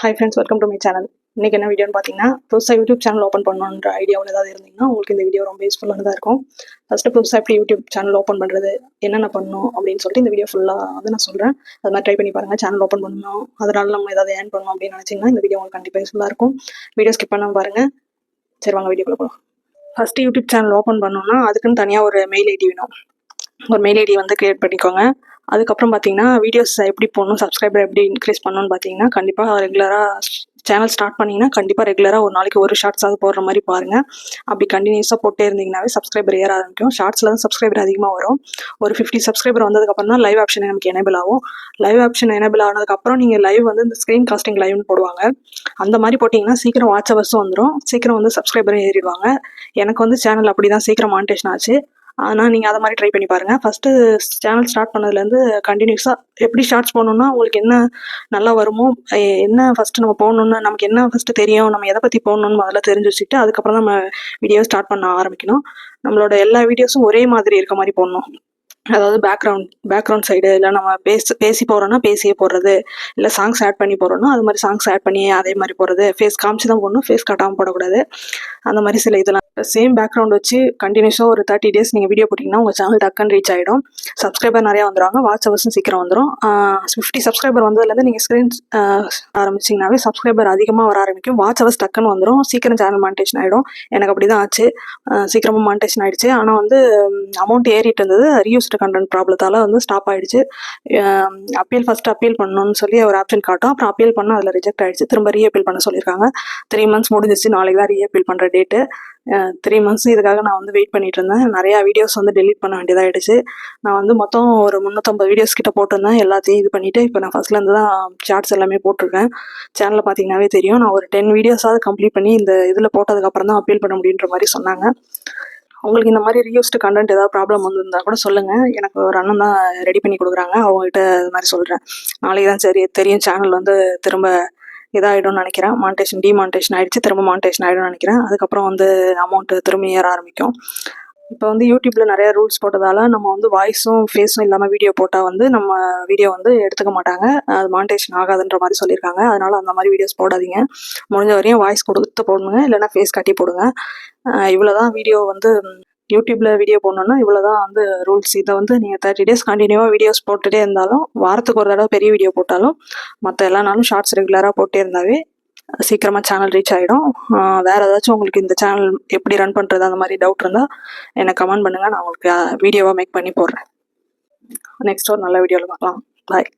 Hi friends, welcome to my channel. இன்றைக்கி என்ன வீடியோன்னு பார்த்தீங்கன்னா, புதுசாக யூடியூப் சேனல் ஓப்பன் பண்ணணுன்ற ஐடியாவில் ஏதாவது இருந்தீங்கன்னா உங்களுக்கு இந்த வீடியோ ரொம்ப யூஸ்ஃபுல்லானதாக இருக்கும். ஃபஸ்ட்டு புதுசாக எப்படி யூடியூப் சேனல் ஓப்பன் பண்ணுறது, என்னென்ன பண்ணணும் அப்படின்னு சொல்லிட்டு இந்த வீடியோ ஃபுல்லாக வந்து நான் சொல்கிறேன். அது மாதிரி ட்ரை பண்ணி பாருங்கள். சேனல் ஓப்பன் பண்ணணும், அதனால் நம்ம ஏதாவது ஏர்ன் பண்ணணும் அப்படின்னு நினச்சிங்கன்னா இந்த வீடியோ உங்களுக்கு கண்டிப்பாக யூஸ்ஃபுல்லாக இருக்கும். வீடியோ ஸ்கிப் பண்ணாமல் பாருங்கள். சரி, வாங்க வீடியோக்குள்ள போகலாம். ஃபஸ்ட்டு யூடியூப் சேனல் ஓப்பன் பண்ணணும்னா அதுக்குன்னு தனியாக ஒரு மெயில் ஐடி வேணும். ஒரு மெயில் ஐடி வந்து க்ரியேட் பண்ணிக்கோங்க. அதுக்கப்புறம் பார்த்தீங்கன்னா வீடியோஸ் எப்படி போடணும், சப்ஸ்கிரைபர் எப்படி இன்க்ரீஸ் பண்ணணும்னு பார்த்தீங்கன்னா கண்டிப்பாக ரெகுலராக சேனல் ஸ்டார்ட் பண்ணிங்கன்னா கண்டிப்பாக ரெகுலராக ஒரு நாளைக்கு ஒரு ஷார்ட்ஸாவது போடுற மாதிரி பாருங்கள். அப்படி கண்டினியூஸாக போட்டே இருந்தீங்கன்னாவே சப்ஸ்கிரைபர் ஏற ஆரம்பிக்கும். ஷார்ட்ஸில் தான் சப்ஸ்கிரைபர் அதிகமாக வரும். ஒரு 50 சப்ஸ்கிரைபர் வந்ததுக்கப்புறம் தான் லைவ் ஆப்ஷன் நமக்கு எனேபிள் ஆகும். லைவ் ஆப்ஷன் எனேபிள் ஆனதுக்கப்புறம் நீங்கள் லைவ் வந்து இந்த ஸ்க்ரீன் காஸ்டிங் லைவ்னு போடுவாங்க. அந்த மாதிரி போட்டிங்கன்னா சீக்கிரம் வாட்ச் ஹவர்ஸும் வந்துடும், சீக்கிரம் வந்து சப்ஸ்கிரைபரும் ஏறிடுவாங்க. எனக்கு வந்து சேனல் அப்படி தான் சீக்கிரம் மானிட்டேஷன் ஆச்சு. ஆனால் நீங்கள் அதை மாதிரி ட்ரை பண்ணி பாருங்கள். ஃபஸ்ட்டு சேனல் ஸ்டார்ட் பண்ணதுலேருந்து கண்டினியூஸாக எப்படி ஷார்ட்ஸ் போடணுன்னா உங்களுக்கு என்ன நல்லா வருமோ, என்ன ஃபஸ்ட்டு நம்ம போடணுன்னு நமக்கு என்ன ஃபஸ்ட்டு தெரியும், நம்ம எதை பற்றி போடணுன்னு முதல்ல தெரிஞ்சு வச்சுக்கிட்டு அதுக்கப்புறம் தான் நம்ம வீடியோ ஸ்டார்ட் பண்ண ஆரம்பிக்கணும். நம்மளோட எல்லா வீடியோஸும் ஒரே மாதிரி இருக்க மாதிரி போடணும். அதாவது பேக்ரவுண்ட் சைடு இல்லை நம்ம பேசி போகிறோன்னா பேசியே போடுறது, இல்லை சாங்ஸ் ஆட் பண்ணி போடுறோன்னா அது மாதிரி சாங்ஸ் ஆட் பண்ணி அதே மாதிரி போடுறது. ஃபேஸ் காமிச்சு தான் போடணும், ஃபேஸ் காட்டாமல் போடக்கூடாது. அந்த மாதிரி சில இதெல்லாம் சேம் பேக்ரவுண்ட் வச்சு கண்டினியூஸாக ஒரு 30 days நீங்கள் வீடியோ போட்டிங்கன்னா உங்கள் சேனல் டக்குன்னு ரீச் ஆகிடும். சப்ஸ்கிரைபர் நிறையா வந்துடுவாங்க, வாட்ச் ஹவர்ஸும் சீக்கிரம் வந்துடும். 50 சப்ஸ்கிரைபர் வந்ததுலேருந்து நீங்கள் ஸ்க்ரீன் ஆரம்பிச்சிங்கனாவே சப்ஸ்கிரைபர் அதிகமாக வர ஆரம்பிக்கும், வாட்ச் ஹவர்ஸ் டக்குன்னு வந்துடும், சீக்கிரம் சேனல் மானிட்டேஷன் ஆகிடும். எனக்கு அப்படி தான் ஆச்சு, சீக்கிரமாக மானிட்டேஷன் ஆகிடுச்சு. ஆனால் வந்து அமௌண்ட் ஏறிட்டு இருந்தது, ரீயூஸ்டு கண்டென்ட் ப்ராப்ளத்தால் வந்து ஸ்டாப் ஆகிடுச்சு. ஃபஸ்ட்டு அப்பீல் பண்ணணும்னு சொல்லி ஒரு ஆப்ஷன் காட்டும், அப்புறம் அப்பீல் பண்ணால் அதில் ரிஜெக்ட் ஆகிடுச்சு. திரும்ப ரீஅப்பீல் பண்ண சொல்லியிருக்காங்க. 3 months முடிஞ்சிச்சு, நாளைக்கு தான் ரீஅப்பீல் பண்ணுற டேட்டு. 3 months இதுக்காக நான் வந்து வெயிட் பண்ணிட்டு இருந்தேன். நிறையா வீடியோஸ் வந்து டெலீட் பண்ண வேண்டியதாகிடுச்சு. நான் வந்து மொத்தம் ஒரு 350 வீடியோஸ் கிட்ட போட்டிருந்தேன். எல்லாத்தையும் இது பண்ணிவிட்டு இப்போ நான் ஃபஸ்ட்லேருந்து தான் ஷார்ட்ஸ் எல்லாமே போட்டிருக்கேன். சேனலில் பார்த்தீங்கன்னாவே தெரியும். நான் ஒரு 10 வீடியோஸாவது கம்ப்ளீட் பண்ணி இந்த இதில் போட்டதுக்கப்புறம் தான் அப்பீல் பண்ண முடியுன்ற மாதிரி சொன்னாங்க. உங்களுக்கு இந்த மாதிரி ரீயூஸ்டு கண்டென்ட் ஏதாவது ப்ராப்ளம் வந்திருந்தால் கூட சொல்லுங்கள். எனக்கு ஒரு அண்ணன் தான் ரெடி பண்ணி கொடுக்குறாங்க, அவங்ககிட்ட இது மாதிரி சொல்கிறேன். நாளைக்கு தான் சரி தெரியும் சேனல் வந்து திரும்ப இதாகிடும்னு நினைக்கிறேன். டிமானிட்டேஷன் ஆகிடுச்சு, திரும்ப மானிட்டேஷன் ஆகிடும்னு நினைக்கிறேன். அதுக்கப்புறம் வந்து அமௌண்ட்டு திரும்ப ஏற ஆரம்பிக்கும். இப்போ வந்து யூடியூப்பில் நிறையா ரூல்ஸ் போட்டதால் நம்ம வந்து வாய்ஸும் ஃபேஸும் இல்லாமல் வீடியோ போட்டால் வந்து நம்ம வீடியோ வந்து எடுத்துக்க மாட்டாங்க, அது மானிட்டேஷன் ஆகாதுன்ற மாதிரி சொல்லியிருக்காங்க. அதனால் அந்த மாதிரி வீடியோஸ் போடாதீங்க. முடிஞ்ச வரையும் வாய்ஸ் கொடுத்து போடுங்க, இல்லைனா ஃபேஸ் காட்டி போடுங்க. இவ்வளோ தான் வீடியோ வந்து யூடியூப்பில் வீடியோ போடணுன்னா இவ்வளோ தான் வந்து ரூல்ஸ். இதை வந்து நீங்கள் 30 days கண்டினியூவாக வீடியோஸ் போட்டுகிட்டே இருந்தாலும், வாரத்துக்கு ஒரு தடவை பெரிய வீடியோ போட்டாலும், மற்ற எல்லா நாளும் ஷார்ட்ஸ் ரெகுலராக போட்டே இருந்தாவே சீக்கிரமாக சேனல் ரீச் ஆகிடும். வேறு ஏதாச்சும் உங்களுக்கு இந்த சேனல் எப்படி ரன் பண்ணுறது அந்த மாதிரி டவுட் இருந்தால் எனக்கு கமெண்ட் பண்ணுங்கள், நான் உங்களுக்கு வீடியோவாக மேக் பண்ணி போடுறேன். நெக்ஸ்ட் ஒரு நல்ல வீடியோவில் பார்க்கலாம். பாய்.